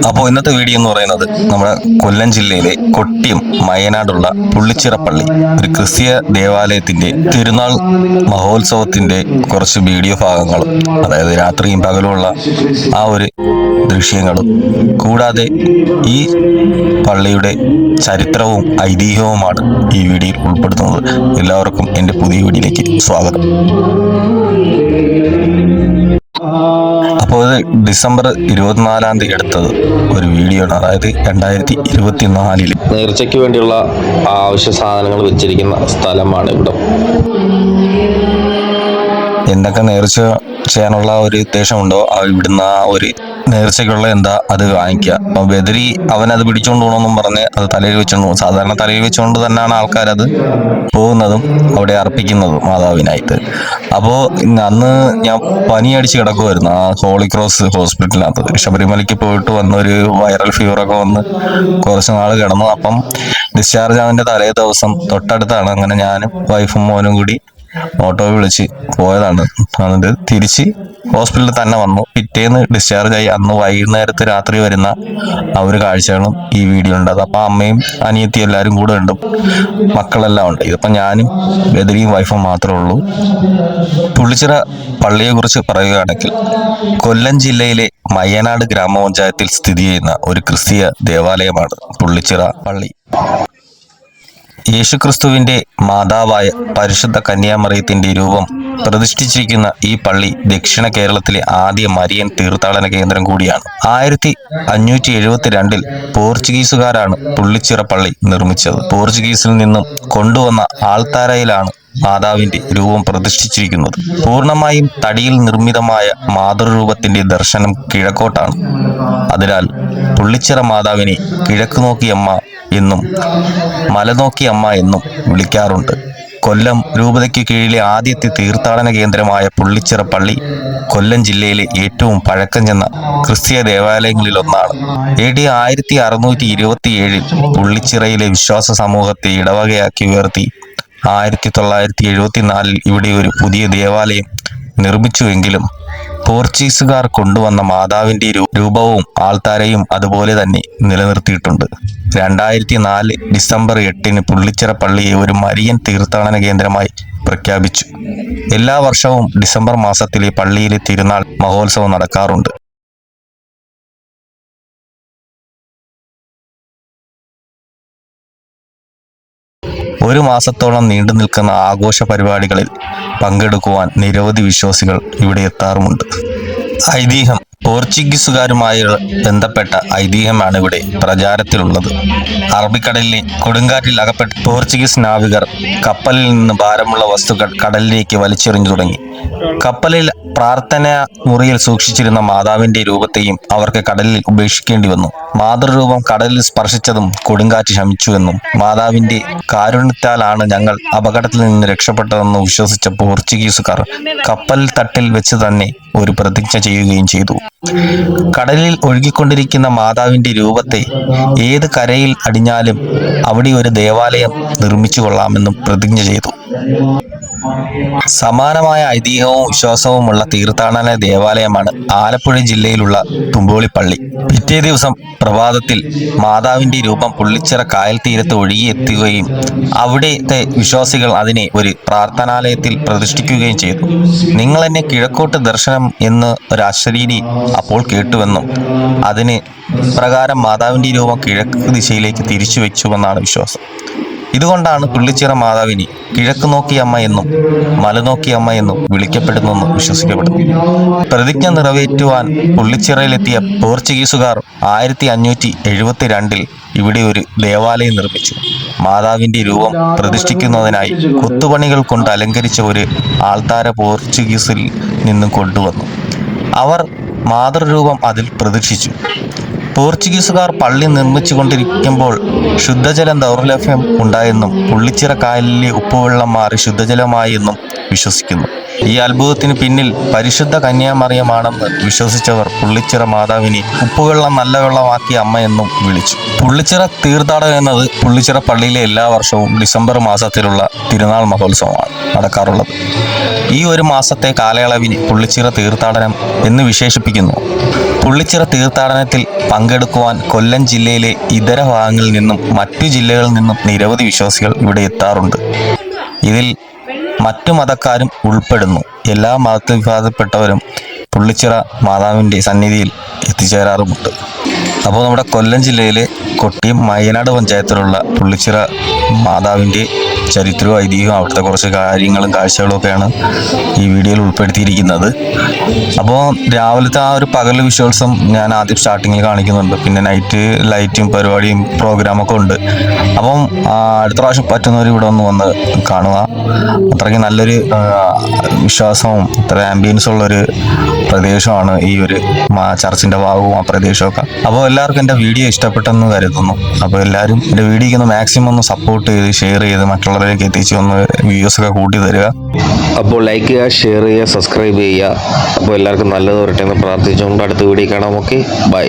അപ്പോൾ ഇന്നത്തെ വീഡിയോ എന്ന് പറയുന്നത് നമ്മുടെ കൊല്ലം ജില്ലയിലെ കൊട്ടിയം മയനാടുള്ള പുള്ളിച്ചിറപ്പള്ളി ഒരു ക്രിസ്തീയ ദേവാലയത്തിന്റെ തിരുനാൾ മഹോത്സവത്തിന്റെ കുറച്ച് വീഡിയോ ഭാഗങ്ങളും, അതായത് രാത്രിയും പകലുമുള്ള ആ ഒരു ദൃശ്യങ്ങളും, കൂടാതെ ഈ പള്ളിയുടെ ചരിത്രവും ഐതിഹ്യവുമാണ് ഈ വീഡിയോയിൽ ഉൾപ്പെടുത്തുന്നത്. എല്ലാവർക്കും എൻ്റെ പുതിയ വീഡിയോയിലേക്ക് സ്വാഗതം. അപ്പോൾ ഇത് ഡിസംബർ 24 തീയതി എടുത്തത് ഒരു വീഡിയോ ആണ്. അതായത് 2024 നേർച്ചയ്ക്ക് വേണ്ടിയുള്ള ആവശ്യ സാധനങ്ങൾ വെച്ചിരിക്കുന്ന സ്ഥലമാണ് ഇവിടെ. എന്തൊക്കെ നേർച്ച ചെയ്യാനുള്ള ഒരു ഉദ്ദേശമുണ്ടോ ഇവിടുന്ന് ആ ഒരു നേർച്ചയ്ക്കുള്ള എന്താ അത് വാങ്ങിക്കുക. അപ്പൊ ബദരി അവനത് പിടിച്ചോണ്ട് പോകണമെന്നും പറഞ്ഞ് അത് തലയിൽ വെച്ചോണ്ട് പോകും. സാധാരണ തലയിൽ വെച്ചുകൊണ്ട് തന്നെയാണ് ആൾക്കാരത് പോകുന്നതും അവിടെ അർപ്പിക്കുന്നതും മാതാവിനായിട്ട്. അപ്പോൾ അന്ന് ഞാൻ പനി അടിച്ച് കിടക്കുമായിരുന്നു ആ ഹോളി ക്രോസ് ഹോസ്പിറ്റലിനകത്ത്. ശബരിമലയ്ക്ക് പോയിട്ട് വന്ന ഒരു വൈറൽ ഫീവറൊക്കെ വന്ന് കുറച്ച് നാൾ കിടന്നു. അപ്പം ഡിസ്ചാർജ് ആവുന്നതിന്റെ തലേ ദിവസം തൊട്ടടുത്താണ്. അങ്ങനെ ഞാനും വൈഫും മോനും കൂടി ഓട്ടോ വിളിച്ച് പോയതാണ്. എന്നിട്ട് തിരിച്ച് ഹോസ്പിറ്റലിൽ തന്നെ വന്നു. പിറ്റേന്ന് ഡിസ്ചാർജ് ആയി. അന്ന് വൈകുന്നേരത്ത് രാത്രി വരുന്ന ആ ഒരു കാഴ്ചകളും ഈ വീഡിയോ ഉണ്ട്. അതപ്പം അമ്മയും അനിയത്തിയും എല്ലാവരും കൂടെ ഉണ്ട്, മക്കളെല്ലാം ഉണ്ട്. ഇതിപ്പം ഞാനും ബദരിയും വൈഫും മാത്രമേ ഉള്ളൂ. പുള്ളിച്ചിറ പള്ളിയെ കുറിച്ച് പറയുകയാണെങ്കിൽ കൊല്ലം ജില്ലയിലെ മയ്യനാട് ഗ്രാമപഞ്ചായത്തിൽ സ്ഥിതി ചെയ്യുന്ന ഒരു ക്രിസ്തീയ ദേവാലയമാണ് പുള്ളിച്ചിറ പള്ളി. യേശുക്രിസ്തുവിന്റെ മാതാവായ പരിശുദ്ധ കന്യാമറിയത്തിന്റെ രൂപം പ്രതിഷ്ഠിച്ചിരിക്കുന്ന ഈ പള്ളി ദക്ഷിണ കേരളത്തിലെ ആദ്യ മരിയൻ തീർത്ഥാടന കേന്ദ്രം കൂടിയാണ്. 1572 പോർച്ചുഗീസുകാരാണ് പുള്ളിച്ചിറ പള്ളി നിർമ്മിച്ചത്. പോർച്ചുഗീസിൽ നിന്നും കൊണ്ടുവന്ന ആൾത്താരയിലാണ് മാതാവിന്റെ രൂപം പ്രതിഷ്ഠിച്ചിരിക്കുന്നത്. പൂർണ്ണമായും തടിയിൽ നിർമ്മിതമായ മാതൃരൂപത്തിന്റെ ദർശനം കിഴക്കോട്ടാണ്. അതിനാൽ പുള്ളിച്ചിറ മാതാവിനെ കിഴക്ക് നോക്കിയമ്മ എന്നും മലനോക്കി അമ്മ എന്നും വിളിക്കാറുണ്ട്. കൊല്ലം രൂപതയ്ക്ക് കീഴിലെ ആദ്യത്തെ തീർത്ഥാടന കേന്ദ്രമായ പുള്ളിച്ചിറ പള്ളി കൊല്ലം ജില്ലയിലെ ഏറ്റവും പഴക്കം ചെന്ന ക്രിസ്തീയ ദേവാലയങ്ങളിൽ ഒന്നാണ്. AD 1627 പുള്ളിച്ചിറയിലെ വിശ്വാസ സമൂഹത്തെ ഇടവകയാക്കി ഉയർത്തി 1974 ഇവിടെ ഒരു പുതിയ ദേവാലയം നിർമ്മിച്ചുവെങ്കിലും പോർച്ചുഗീസുകാർ കൊണ്ടുവന്ന മാതാവിന്റെ രൂപവും ആൾത്താരയും അതുപോലെ തന്നെ നിലനിർത്തിയിട്ടുണ്ട്. 2004 ഡിസംബർ 8 പുള്ളിച്ചിറ പള്ളിയെ ഒരു മരിയൻ തീർത്ഥാടന കേന്ദ്രമായി പ്രഖ്യാപിച്ചു. എല്ലാ വർഷവും ഡിസംബർ മാസത്തിലെ പള്ളിയിലെ തിരുനാൾ മഹോത്സവം നടക്കാറുണ്ട്. ഒരു മാസത്തോളം നീണ്ടു നിൽക്കുന്ന ആഘോഷ പരിപാടികളിൽ പങ്കെടുക്കുവാൻ നിരവധി വിശ്വാസികൾ ഇവിടെ എത്താറുമുണ്ട്. ഐതിഹ്യം. പോർച്ചുഗീസുകാരുമായി ബന്ധപ്പെട്ട ഐതിഹ്യമാണ് ഇവിടെ പ്രചാരത്തിലുള്ളത്. അറബിക്കടലിലെ കൊടുങ്കാറ്റിൽ അകപ്പെട്ട പോർച്ചുഗീസ് നാവികർ കപ്പലിൽ നിന്ന് ഭാരമുള്ള വസ്തുക്കൾ കടലിലേക്ക് വലിച്ചെറിഞ്ഞു തുടങ്ങി. കപ്പലിൽ പ്രാർത്ഥന മുറിയിൽ സൂക്ഷിച്ചിരുന്ന മാതാവിന്റെ രൂപത്തെയും അവർക്ക് കടലിൽ ഉപേക്ഷിക്കേണ്ടി വന്നു. മാതൃരൂപം കടലിൽ സ്പർശിച്ചതും കൊടുങ്കാറ്റ് ശമിച്ചുവെന്നും മാതാവിന്റെ കാരുണ്യത്താലാണ് ഞങ്ങൾ അപകടത്തിൽ നിന്ന് രക്ഷപ്പെട്ടതെന്ന് വിശ്വസിച്ച പോർച്ചുഗീസുകാർ കപ്പൽ തട്ടിൽ വെച്ച് തന്നെ ഒരു പ്രതിജ്ഞ ചെയ്യുകയും ചെയ്തു. കടലിൽ ഒഴുകിക്കൊണ്ടിരിക്കുന്ന മാതാവിന്റെ രൂപത്തെ ഏത് കരയിൽ അടിഞ്ഞാലും അവിടെ ഒരു ദേവാലയം നിർമ്മിച്ചു കൊള്ളാമെന്നും പ്രതിജ്ഞ ചെയ്തു. സമാനമായ ഐതിഹ്യവും വിശ്വാസവുമുള്ള തീർത്ഥാടന ദേവാലയമാണ് ആലപ്പുഴ ജില്ലയിലുള്ള തുമ്പോളിപ്പള്ളി. പിറ്റേ ദിവസം പ്രഭാതത്തിൽ മാതാവിന്റെ രൂപം പുള്ളിച്ചിറ കായൽ തീരത്ത് ഒഴുകിയെത്തുകയും അവിടുത്തെ വിശ്വാസികൾ അതിനെ ഒരു പ്രാർത്ഥനാലയത്തിൽ പ്രതിഷ്ഠിക്കുകയും ചെയ്തു. നിങ്ങൾ എന്നെ കിഴക്കോട്ട് ദർശനം എന്ന് ഒരു അശരീരി അപ്പോൾ കേട്ടുവെന്നും അതിന് പ്രകാരം മാതാവിന്റെ രൂപം കിഴക്ക് ദിശയിലേക്ക് തിരിച്ചു വെച്ചുവെന്നാണ് വിശ്വാസം. ഇതുകൊണ്ടാണ് പുള്ളിച്ചിറ മാതാവിനെ കിഴക്ക് നോക്കിയമ്മ എന്നും മലനോക്കിയമ്മ എന്നും വിളിക്കപ്പെടുന്നെന്ന് വിശ്വസിക്കപ്പെടുന്നു. പ്രതിജ്ഞ നിറവേറ്റുവാൻ പുള്ളിച്ചിറയിലെത്തിയ പോർച്ചുഗീസുകാർ 1572 ഇവിടെ ഒരു ദേവാലയം നിർമ്മിച്ചു. മാതാവിന്റെ രൂപം പ്രതിഷ്ഠിക്കുന്നതിനായി കൊത്തുപണികൾ കൊണ്ട് അലങ്കരിച്ച ഒരു ആൾത്താര പോർച്ചുഗീസിൽ നിന്നും കൊണ്ടുവന്നു. അവർ മാതൃരൂപം അതിൽ പ്രതിഷ്ഠിച്ചു. പോർച്ചുഗീസുകാർ പള്ളി നിർമ്മിച്ചുകൊണ്ടിരിക്കുമ്പോൾ ശുദ്ധജലം ദൗർലഭ്യം ഉണ്ടായെന്നും പുള്ളിച്ചിറ കായലിലെ ഉപ്പുവെള്ളം മാറി ശുദ്ധജലമായി എന്നും വിശ്വസിക്കുന്നു. ഈ അത്ഭുതത്തിന് പിന്നിൽ പരിശുദ്ധ കന്യാമറിയമാണെന്ന് വിശ്വസിച്ചവർ പുള്ളിച്ചിറ മാതാവിനെ ഉപ്പുവെള്ളം നല്ല വെള്ളമാക്കിയ അമ്മ എന്നും വിളിച്ചു. പുള്ളിച്ചിറ തീർത്ഥാടനം എന്നത് പുള്ളിച്ചിറ പള്ളിയിലെ എല്ലാ വർഷവും ഡിസംബർ മാസത്തിലുള്ള തിരുനാൾ മഹോത്സവമാണ് നടക്കാറുള്ളത്. ഈ ഒരു മാസത്തെ കാലയളവിന് പുള്ളിച്ചിറ തീർത്ഥാടനം എന്ന് വിശേഷിപ്പിക്കുന്നു. പുള്ളിച്ചിറ തീർത്ഥാടനത്തിൽ പങ്കെടുക്കുവാൻ കൊല്ലം ജില്ലയിലെ ഇതര ഭാഗങ്ങളിൽ നിന്നും മറ്റു ജില്ലകളിൽ നിന്നും നിരവധി വിശ്വാസികൾ ഇവിടെ എത്താറുണ്ട്. ഇതിൽ മറ്റു മതക്കാരും ഉൾപ്പെടുന്നു. എല്ലാ മതവിഭാഗത്തിൽപ്പെട്ടവരും പുള്ളിച്ചിറ മാതാവിൻ്റെ സന്നിധിയിൽ എത്തിച്ചേരാറുമുണ്ട്. അപ്പോൾ നമ്മുടെ കൊല്ലം ജില്ലയിലെ കൊട്ടിയം മയ്യനാട് പഞ്ചായത്തിലുള്ള പുള്ളിച്ചിറ മാതാവിൻ്റെ ചരിത്രവും ഐതിഹ്യവും അവിടുത്തെ കുറച്ച് കാര്യങ്ങളും കാഴ്ചകളും ഒക്കെയാണ് ഈ വീഡിയോയിൽ ഉൾപ്പെടുത്തിയിരിക്കുന്നത്. അപ്പോൾ രാവിലത്തെ ആ ഒരു പകൽ വിഷ്വൽസും ഞാൻ ആദ്യം സ്റ്റാർട്ടിങ്ങിൽ കാണിക്കുന്നുണ്ട്. പിന്നെ നൈറ്റ് ലൈറ്റും പരിപാടിയും പ്രോഗ്രാമൊക്കെ ഉണ്ട്. അപ്പം അടുത്ത പ്രാവശ്യം പറ്റുന്നവർ ഇവിടെ ഒന്ന് വന്ന് കാണുക. അത്രയ്ക്ക് നല്ലൊരു വിശ്വാസവും അത്ര ആംബിയൻസും ഉള്ളൊരു പ്രദേശമാണ് ഈ ഒരു ചർച്ചിൻ്റെ ഭാഗവും ആ പ്രദേശമൊക്കെ. അപ്പോൾ എല്ലാവർക്കും എൻ്റെ വീഡിയോ ഇഷ്ടപ്പെട്ടെന്ന് കരുതുന്നു. അപ്പോൾ എല്ലാവരും എൻ്റെ വീഡിയോയ്ക്ക് ഒന്ന് മാക്സിമം ഒന്ന് സപ്പോർട്ട് ചെയ്ത് ഷെയർ ചെയ്ത് മറ്റുള്ളവരിലേക്ക് എത്തിച്ച് ഒന്ന് വ്യൂസൊക്കെ കൂട്ടി തരിക. അപ്പോൾ ലൈക്ക് ചെയ്യുക, ഷെയർ ചെയ്യുക, സബ്സ്ക്രൈബ് ചെയ്യുക. അപ്പോൾ എല്ലാവർക്കും നല്ലത് വരട്ടെ എന്ന് പ്രാർത്ഥിച്ചുകൊണ്ട് അടുത്ത വീഡിയോ കാണാം. Okay, by.